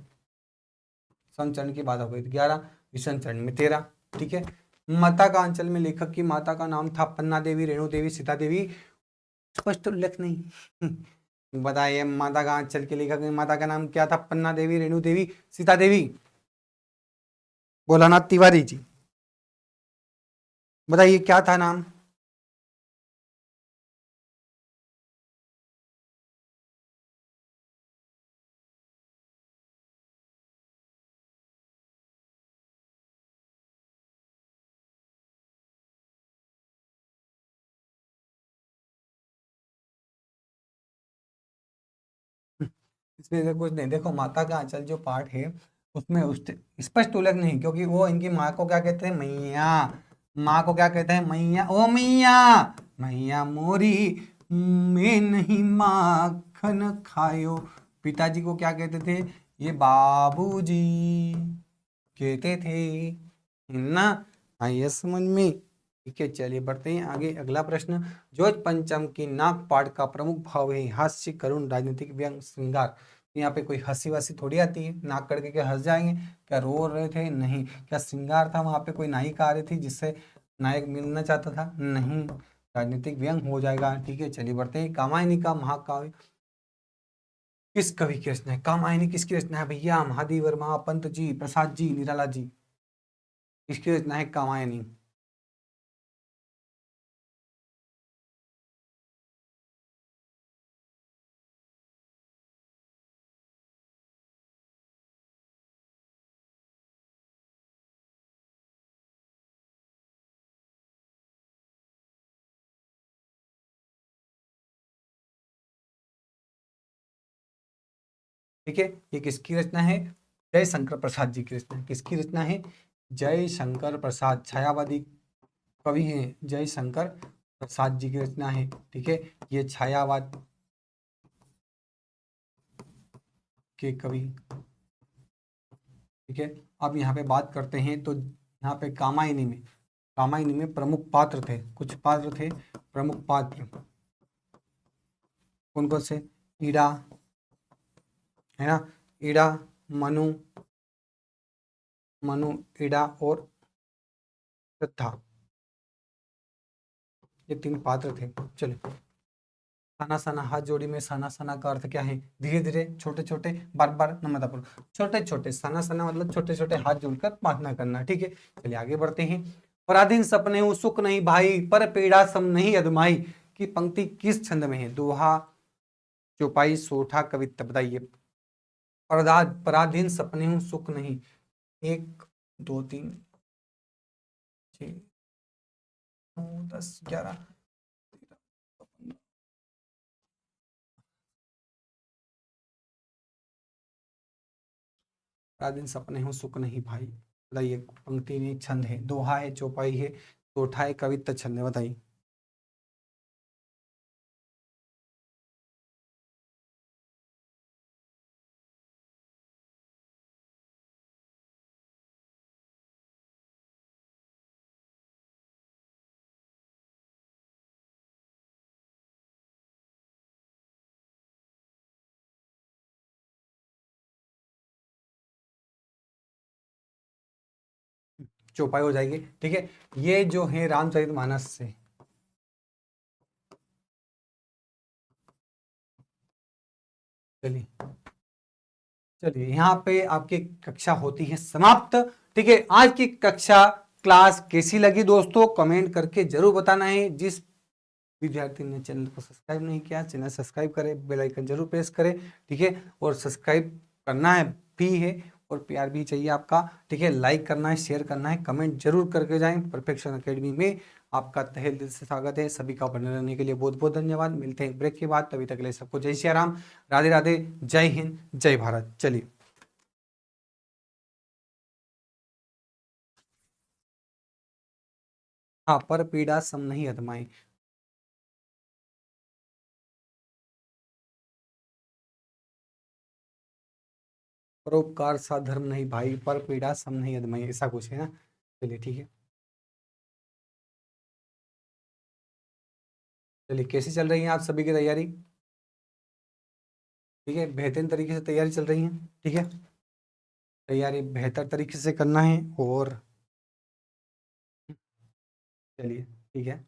सम चरण की बात हो गई 11, विषम चरण में 13। ठीक है, माता का अंचल में लेखक की माता का नाम था पन्ना देवी, रेणु देवी, सीता देवी, स्पष्ट उल्लेख नहीं। बताइए, माता का अंचल के लेखक की माता का नाम क्या था, पन्ना देवी, रेणु देवी, सीता देवी, भोलानाथ तिवारी जी, बताइए क्या था नाम। इसमें से कुछ नहीं। देखो माता का आंचल जो पाठ है उसमें उस स्पष्ट उल्लेख नहीं, क्योंकि वो इनकी माँ को क्या कहते हैं, मैया। माँ को क्या कहते हैं, मैया। ओ मैया, मैया मोरी, मैं नहीं माखन खायो। पिताजी को क्या कहते थे, ये बाबूजी कहते थे, है ना। आइए समझ में। ठीक है, चलिए बढ़ते हैं आगे। अगला प्रश्न, जोज पंचम की नाग पाठ का प्रमुख भाव है हास्य, करुण, राजनीतिक, व्यंग, श्रृंगार। यहाँ पे कोई हंसी वसी थोड़ी आती है, नाक करके क्या हंस जाएंगे, क्या रो रहे थे, नहीं। क्या श्रृंगार था, वहां पे कोई नायिका आ रही थी जिससे नायक मिलना चाहता था, नहीं। राजनीतिक व्यंग हो जाएगा। ठीक है, चलिए बढ़ते हैं। कामायनी का महाकाव्य किस कवि की रचना है, कामायनी किसकी रचना है भैया, महादेव वर्मा, पंत जी, प्रसाद जी, निराला जी, किसकी रचना है कामायनी। ठीक है, ये किसकी रचना है, जय शंकर प्रसाद जी की रचना है। किसकी रचना है, जय शंकर प्रसाद, छायावादी कवि हैं जय शंकर प्रसाद जी की रचना है। ठीक है, ये छायावाद के कवि। ठीक है, अब यहाँ पे बात करते हैं तो यहाँ पे कामायनी में प्रमुख पात्र थे, कुछ पात्र थे प्रमुख पात्र, कौन कौन से, ईड़ा, है ना, ईड़ा, मनु, मनु, ईड़ा और श्रद्धा, ये तीन पात्र थे। चलो, सना सना हाथ जोड़ी में सना सना का अर्थ क्या है, धीरे धीरे, छोटे छोटे, बार बार नमतापुर, छोटे छोटे, सना सना मतलब छोटे छोटे हाथ जोड़कर प्रार्थना करना। ठीक है, चलिए आगे बढ़ते हैं। पराधीन सपने हूँ सुख नहीं भाई, पर पीड़ा सम नहीं अदमाई, की पंक्ति किस छंद में है, दोहा, चौपाई, सोठा, कवित्त, बताइए। पराधीन सपने हूँ सुख नहीं, 1 2 3 6 9 10 11, रात दिन सपने हो सुख नहीं भाई, बताइए। पंक्ति में छंद है, दोहा है, चौपाई है, सोठा है, कवित्त, छंद है, बताइए। चौपाई हो जाएगी। ठीक है, ये जो है रामचरितमानस से। चलिए, चलिए यहाँ पे आपकी कक्षा होती है समाप्त। ठीक है, आज की कक्षा क्लास कैसी लगी दोस्तों, कमेंट करके जरूर बताना है। जिस विद्यार्थी ने चैनल को सब्सक्राइब नहीं किया, चैनल सब्सक्राइब करें, बेल आइकन जरूर प्रेस करें। ठीक है, और सब्सक्राइब करना है भी है, और प्यार भी चाहिए आपका। ठीक है, लाइक करना है, शेयर करना है, कमेंट जरूर करके जाएं। परफेक्शन एकेडमी में आपका तहे दिल से स्वागत है। सभी का बने रहने के लिए बहुत बहुत धन्यवाद। मिलते हैं ब्रेक के बाद, तभी तक के लिए सबको जय श्री राम, राधे राधे, जय हिंद, जय भारत। चलिए। हाँ, पर पीड़ा सम नहीं अधमाई। परोपकार सा धर्म नहीं भाई, पर पीड़ा सम नहीं अधमाई, ऐसा कुछ है ना। चलिए ठीक है। चलिए, कैसी चल रही है आप सभी की तैयारी। ठीक है, बेहतरीन तरीके से तैयारी चल रही है। ठीक है, तैयारी बेहतर तरीके से करना है। और चलिए ठीक है।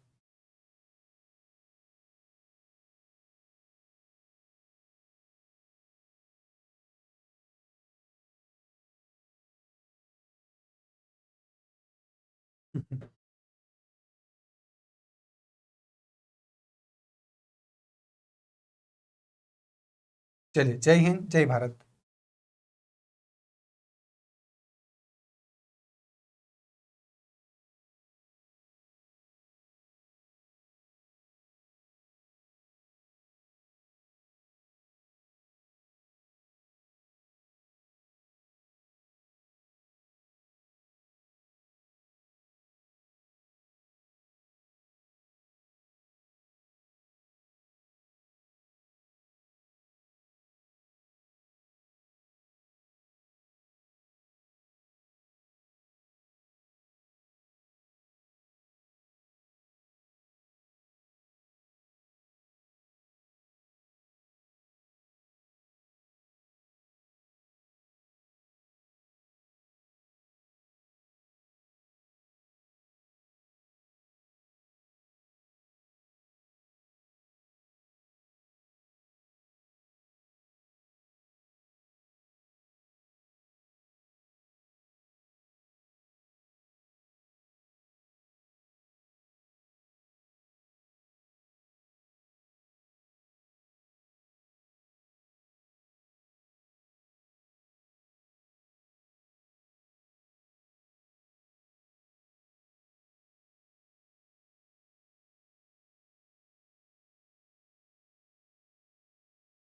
चलिए, जय हिंद, जय भारत।